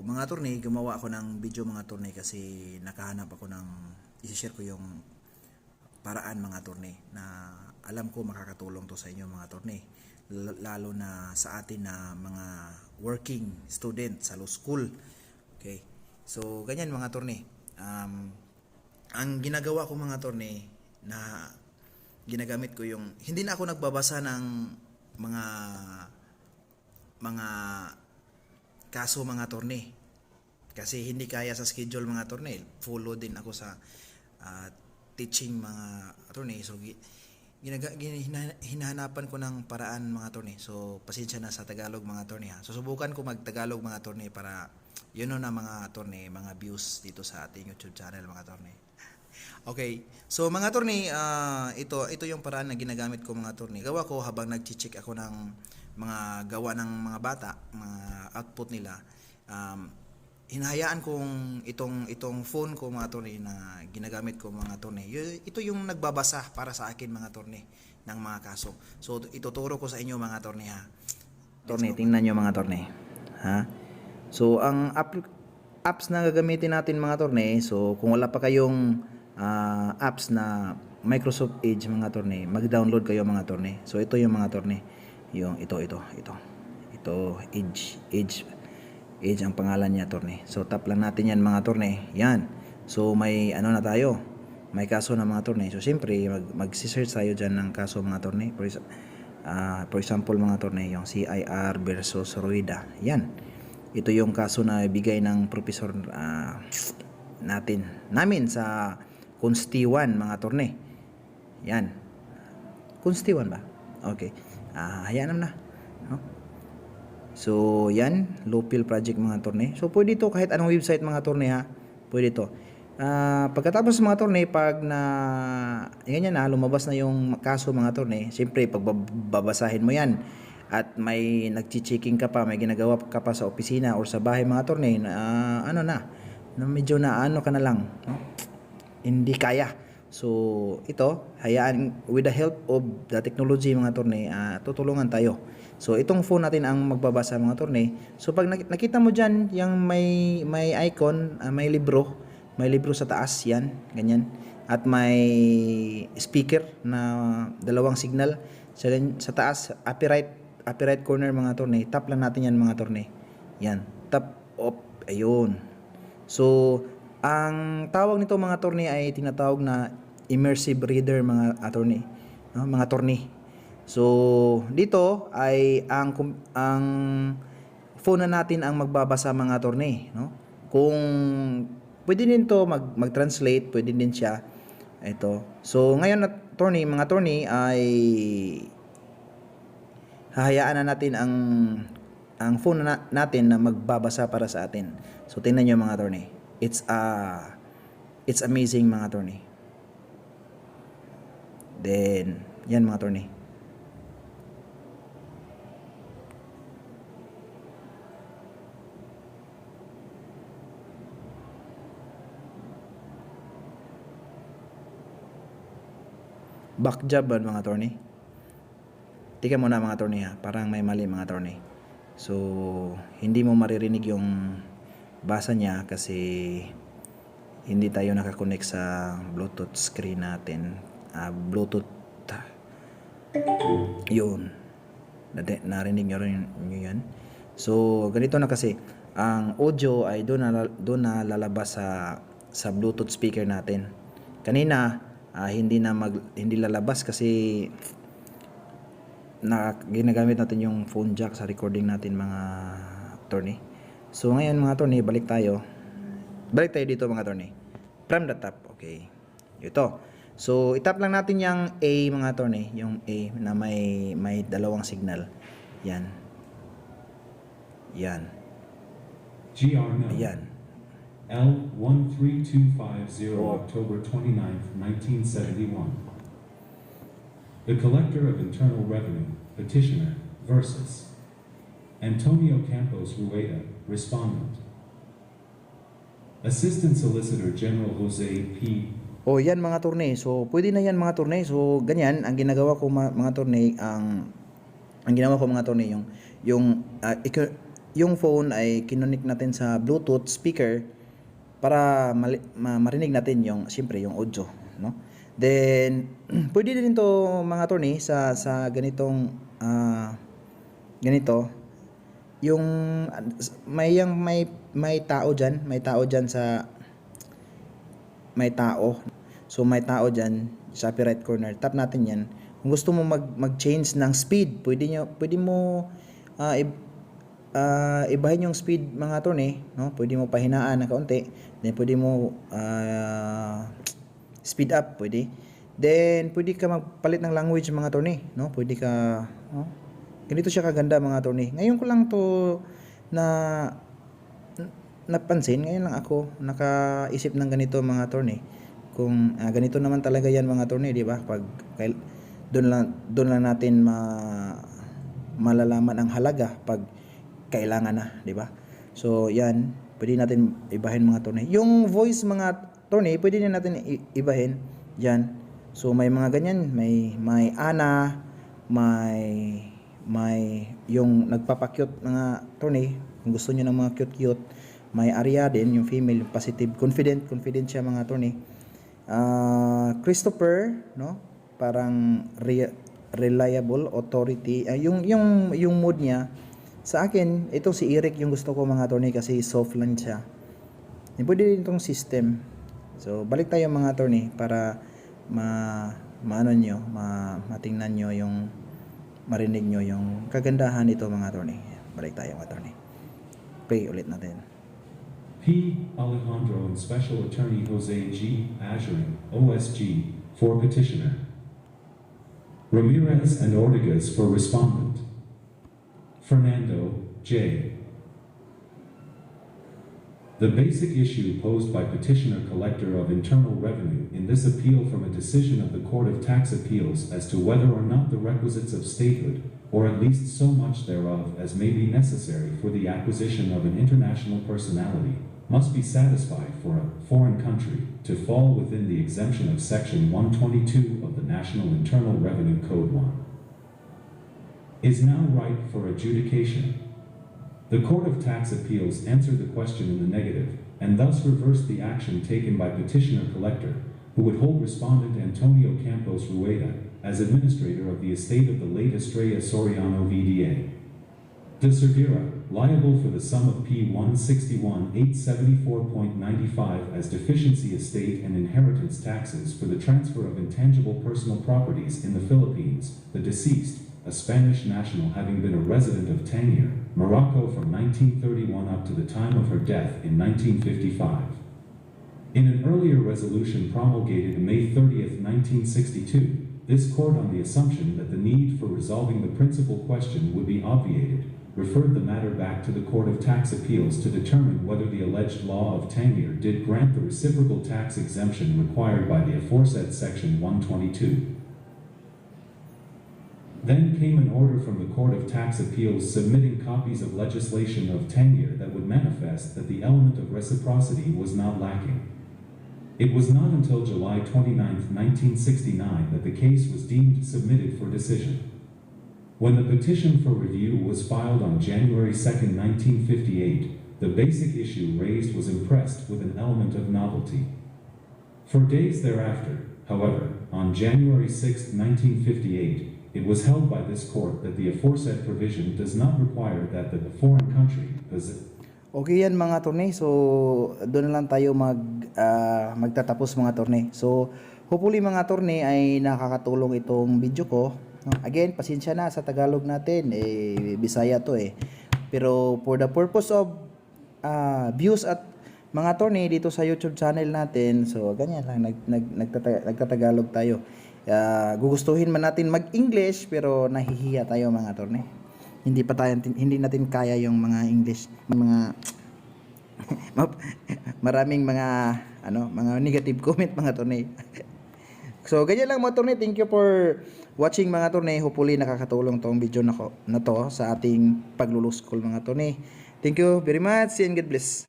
mga attorney, gumawa ako ng video mga attorney kasi nakahanap ako ng i-share ko yung paraan mga attorney na alam ko makakatulong to sa inyo mga attorney. Lalo na sa atin na mga working student sa law school. Okay. So, ganyan mga attorney. Ang ginagawa ko mga attorney na ginagamit ko yung hindi na ako nagbabasa ng mga kaso mga attorney kasi hindi kaya sa schedule mga attorney. Follow din ako sa teaching mga attorney. So hinahanapan ko ng paraan mga attorney. So pasensya na sa Tagalog mga attorney ha. So subukan ko mag-Tagalog mga attorney para yun na mga attorney, mga views dito sa ating YouTube channel mga attorney. Okay. So mga attorney, ito yung paraan na ginagamit ko mga attorney. Gawa ko habang nag-check ako ng mga gawa ng mga bata, mga output nila. Hinahayaan kong itong phone ko mga attorney na ginagamit ko mga attorney. Ito yung nagbabasa para sa akin mga attorney ng mga kaso. So ituturo ko sa inyo mga attorney ha. Attorney, tingnan nyo mga attorney. Ha? So ang apps na gagamitin natin mga attorney, so kung wala pa kayong apps na Microsoft Edge mga attorney, mag-download kayo mga attorney. So ito yung mga attorney, yung ito Edge ang pangalan niya attorney. So tap lang natin yan mga attorney. Yan. So may ano na tayo, may kaso na mga attorney. So siyempre mag-search tayo dyan ng kaso mga attorney. For example mga attorney, yung CIR versus Rueda. Yan. Ito yung kaso na ibigay ng professor namin sa Kunstiwan mga attorney. Yan. Kunstiwan ba? Okay. Hayaan na. No? So, yan. Lupil project mga attorney. So, pwede ito kahit anong website mga attorney ha. Pwede ito. Pagkatapos mga attorney, pag yan na, lumabas na yung kaso mga attorney, siyempre, pagbabasahin mo yan at may nagchi-checking ka pa, may ginagawa ka pa sa opisina or sa bahay mga attorney, medyo na ano ka na lang, no? Hindi kaya. So, ito, hayaan, with the help of the technology mga attorney, tutulungan tayo. So, itong phone natin ang magbabasa mga attorney. So, pag nakita mo dyan, yung may icon, may libro sa taas, yan, ganyan. At may speaker na dalawang signal. Sa taas, upper right corner mga attorney, tap lang natin yan mga attorney. Yan, tap, ayun. So, ang tawag nito mga attorney ay tinatawag na immersive reader mga attorney, no? Mga attorney. So dito ay ang phone na natin ang magbabasa mga attorney, no? Kung pwede din to mag-translate, pwede din siya ito. So ngayon attorney, mga attorney ay hahayaan na natin ang phone natin na magbabasa para sa atin. So tingnan niyo mga attorney. It's amazing mga attorney. Then, yan mga attorney. Back job ba mga attorney? Tika muna mga attorney ha, parang may mali mga attorney. So, hindi mo maririnig yung basa niya kasi hindi tayo nakakonect sa Bluetooth screen natin. Bluetooth yun, narinig nyo rin yan. So ganito na kasi ang audio ay doon na lalabas sa Bluetooth speaker natin. Kanina hindi lalabas kasi ginagamit natin yung phone jack sa recording natin mga attorney. So ngayon mga attorney, balik tayo dito mga attorney from the top. Okay, ito. So itap lang natin yung A mga attorney, yung A na may dalawang signal. Yan. Ayan. L13250 October 29th, 1971. The Collector of Internal Revenue, Petitioner, versus Antonio Campos Rueda, Respondent. Assistant Solicitor General Jose P. Yan mga attorney. So pwede na yan mga attorney. So ganyan ang ginagawa ko mga attorney, ang ginawa ko mga attorney, yung yung phone ay kinonik natin sa Bluetooth speaker para marinig natin yung siyempre yung audio, no? Then pwede din to mga attorney sa ganitong ganito yung may tao diyan, may tao. So may tao diyan sa upper right corner. Tap natin 'yan. Kung gusto mo mag-change ng speed, pwede mo ibahin yung speed mga attorney, no? Pwede mo pahinaan ng kaunti, then pwede mo speed up, pwede. Then pwede ka magpalit ng language mga attorney, no? Pwede ka, no? Ganito siya kaganda mga attorney. Ngayon ko lang to na napansin, ngayon lang ako nakaisip ng ganito mga attorney. Kung ganito naman talaga yan mga attorney, di ba? Pag doon lang natin malalaman ang halaga pag kailangan na, di ba? So, yan, pwede natin ibahin mga attorney. Yung voice mga attorney, pwede din natin ibahin yan. So, may mga ganyan, may Ana, may yung nagpapakyut mga attorney, kung gusto niyo ng mga cute-cute, may Arya din, yung female, yung positive, confident siya mga attorney. Christopher, no? Parang reliable authority. Yung mood niya, sa akin, itong si Eric yung gusto ko mga attorney kasi soft lang siya. Pwede din itong system. So, balik tayo mga attorney para matingnan nyo yung marinig nyo yung kagandahan nito mga attorney. Balik tayo mga attorney. Pray ulit natin. P. Alejandro and Special Attorney Jose G. Azurin, OSG, for petitioner. Ramirez and Ortigas for respondent. Fernando, J. The basic issue posed by petitioner collector of internal revenue in this appeal from a decision of the Court of Tax Appeals as to whether or not the requisites of statehood, or at least so much thereof as may be necessary for the acquisition of an international personality, must be satisfied for a foreign country to fall within the exemption of Section 122 of the National Internal Revenue Code 1. Is now ripe for adjudication. The Court of Tax Appeals answered the question in the negative, and thus reversed the action taken by petitioner-collector, who would hold respondent Antonio Campos Rueda as administrator of the estate of the late Estrella Soriano VDA. De Cervera, liable for the sum of P161,874.95 as deficiency estate and inheritance taxes for the transfer of intangible personal properties in the Philippines, the deceased, a Spanish national having been a resident of Tangier, Morocco from 1931 up to the time of her death in 1955. In an earlier resolution promulgated May 30, 1962, this court, on the assumption that the need for resolving the principal question would be obviated, referred the matter back to the Court of Tax Appeals to determine whether the alleged law of Tangier did grant the reciprocal tax exemption required by the aforesaid Section 122. Then came an order from the Court of Tax Appeals submitting copies of legislation of Tangier that would manifest that the element of reciprocity was not lacking. It was not until July 29, 1969 that the case was deemed submitted for decision. When the petition for review was filed on January 2, 1958, the basic issue raised was impressed with an element of novelty. For days thereafter, however, on January 6, 1958, it was held by this court that the aforesaid provision does not require that the foreign country possess. Okay yan mga attorney. So doon na lang tayo magtatapos mga attorney. So hopefully mga attorney ay nakakatulong itong video ko. No? Again, pasensya na sa Tagalog natin, Bisaya to Pero for the purpose of views at mga attorney dito sa YouTube channel natin, so ganyan lang, nagtatagalog tayo. Gugustuhin man natin mag-English pero nahihiya tayo mga attorney. Hindi natin kaya yung mga English, mga maraming mga negative comment mga attorney. So ganyan lang mga attorney. Thank you for watching mga attorney. Hopefully nakakatulong tong video na to sa ating pagluluskol mga attorney. Thank you very much and God bless.